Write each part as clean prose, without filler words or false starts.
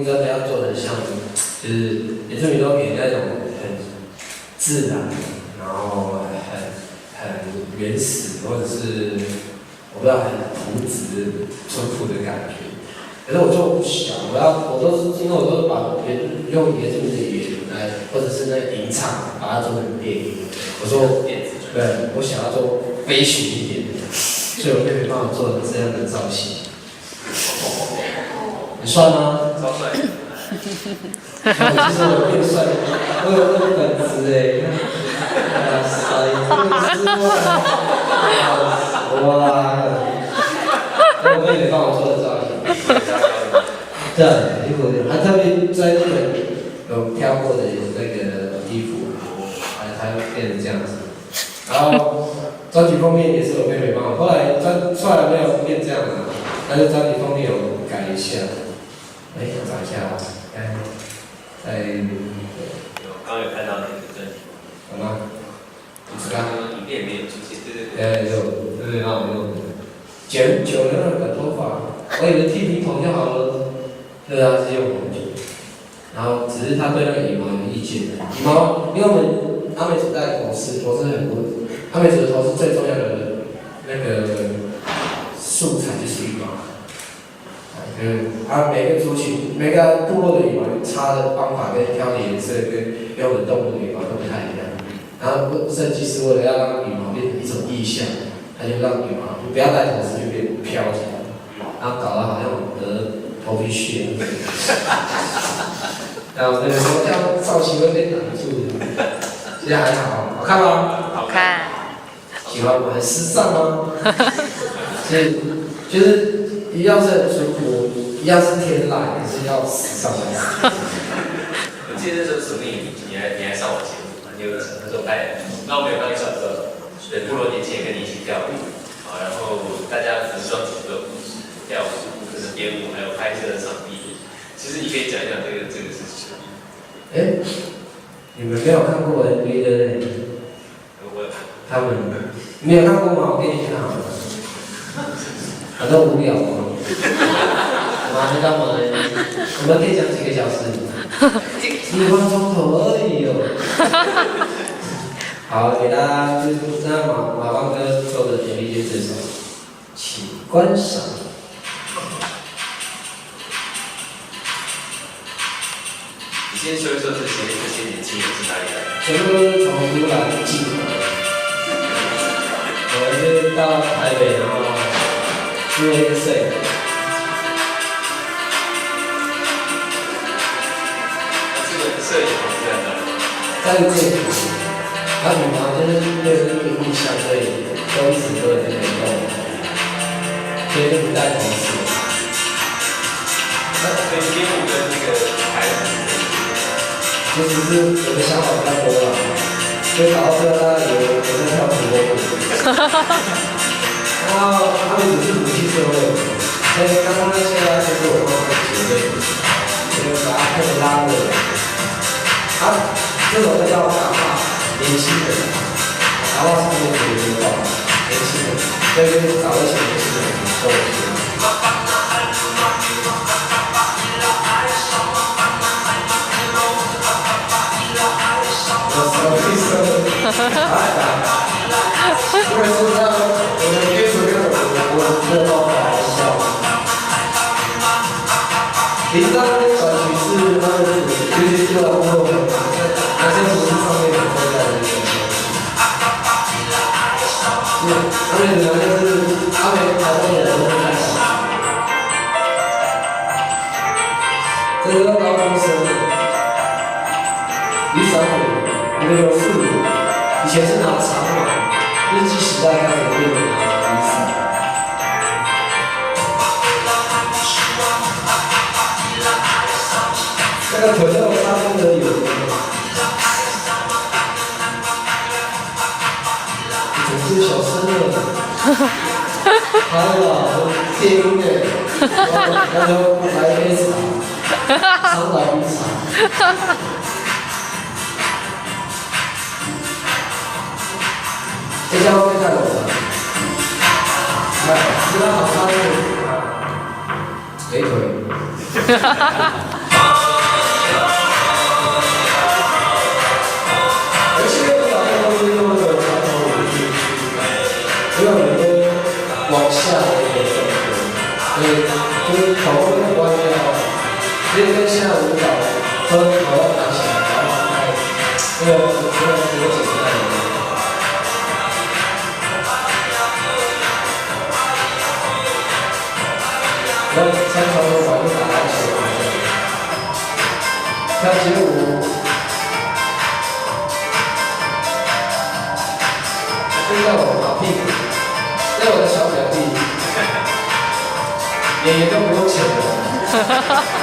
真的要做的像，就是原住民都给人家一种很自然，然后很原始，或者是我不知道很朴质、淳朴的感觉。可是我就不想，我都是因为我都把用原住民的语言来，或者是那吟唱，把它做成电影。我说，对，我想要做悲情一点的，所以我妹妹帮我做了这样的造型。你帅吗？超帅。其实我变帅，我有那个本子哎，哇塞，这个哇，我妹妹帮我做的造型。对，因为她特别在日本有挑过的那个衣服，才会变成这样子。然后专辑封面也是我妹妹帮我，后来出来没有变这样子，但是专辑封面有改一下。哎，我找一下，我刚有看到那个专辑，有吗？刚刚影片没有出现，对。有，对，让我用剪久了那短头发，我以为剃平头就好了，对啊，是用很久，然后只是他对那个羽毛有意见，羽毛，因为我们阿美族戴头饰很多，阿美族的头饰最重要的那个素材就是羽毛。每个族群、每个部落的羽毛插的方法跟挑的颜色跟用的动物的羽毛都不太一样。然后设计师为了要让羽毛变成一种意象，他就让羽毛就不要戴头饰就变飘起来，然后搞得好像我的头皮屑。然后那个时候这样造型会被挡住的，现在还好，好看吗？好看。喜欢吗？很时尚吗？就是一样是很淳朴，一样是天籁，也是要时尚的。我记得那时候史密，你还上我节目嘛？你有那时候拍，那我没有帮你小时候，对，部落年轻人跟你一起跳舞，啊，然后大家服装组合、跳舞、或者编舞，还有拍摄的场地，其实你可以讲一讲这个事情。哎，你们没有看过 MV 的嘞？我有。他们没有看过吗？我给你看好了。很多无聊吗？妈，你干嘛呢？我们可以讲几个小时？1分钟头而已哦。好，给大家就是那马芳哥做的MV就这首，请观赏。你先说一说这些年轻人是哪里来的？全部都是从荷兰进口的。我是到台北，然后租了一个摄影。这个摄影棚在哪里？在建筑，他平常就是对这个印象，所以都一直都在这边动，所以就不带同事。那所以编舞跟那个排舞，其实是我的想法比较多了，所以搞到最后大家以为我在跳土拨鼠。然后他们只是武器社会，所以刚刚那些啊，就是我妈妈的姐妹，我就把他特别拉过来。啊，这首歌叫《打骂年轻人》，打骂是年轻人的话，年轻人，所以就是找一些年轻人跟我学。我手一伸，因为知道我的约束跟我的都好笑。铃铛转曲是他们就是做了过后，那些不是上面的都在那边。他们可能就是他们台湾的人都太少。这个高中生，李小虎，没有父母，以前是拿长马，日记时代开始变得拿雨伞。那个腿要差不多有，总是小声了。还有我听音乐，然后来一杯茶，长岛冰茶。这家会太冷了，知道好看吗？没腿。其实跟现在舞蹈都同样拿起来，然后拍这个简单一点。然后三条头发就打篮球，跳街舞，现在我打屁股，这我的小表弟，演员都不用钱的，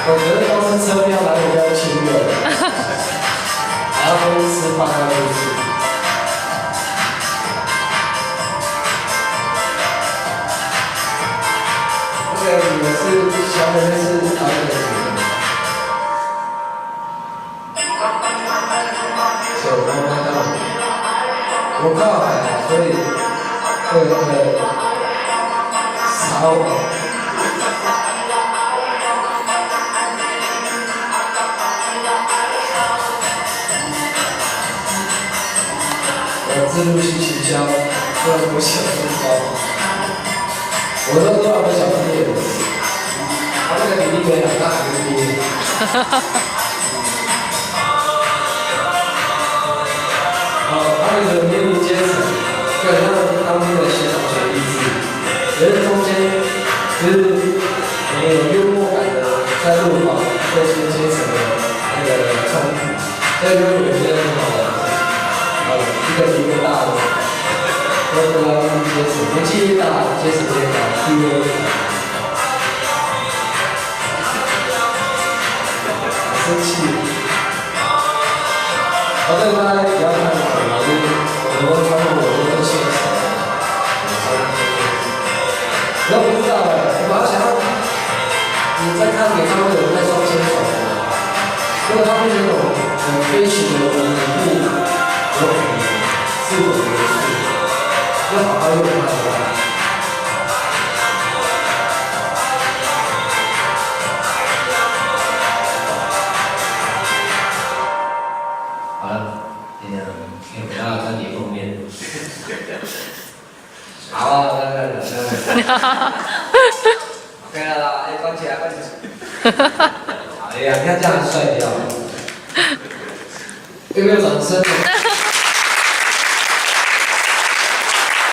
我觉得光是车票来回就要7月了，还要公司帮他录制。这个你们是小妹妹是导演的女儿，手工妈妈，我靠海，所以烧。自入性行销，不然我想不高。我都多少个小毕业的，他那个比例没长大还是毕业。他们的年龄阶层，对，他们当兵的学长学弟制，可是中间就是有幽默感的在路跑这些阶层的那个冲突，所以说有些很好玩。一个比一个大的，都不知道他们阶层，年纪越大，阶层越高，地位越高。生气。这个大家不要看我，我都穿过，我都现实。我不知道我要想要你在看演唱会有那双牵手，如果他们那种很悲情的舞步。是我的事，要好好用它的话。好了，可以回到专辑封面。好，来。OK 了啦，关起来，关起来。哎呀，你看这样帅掉。有没有掌声？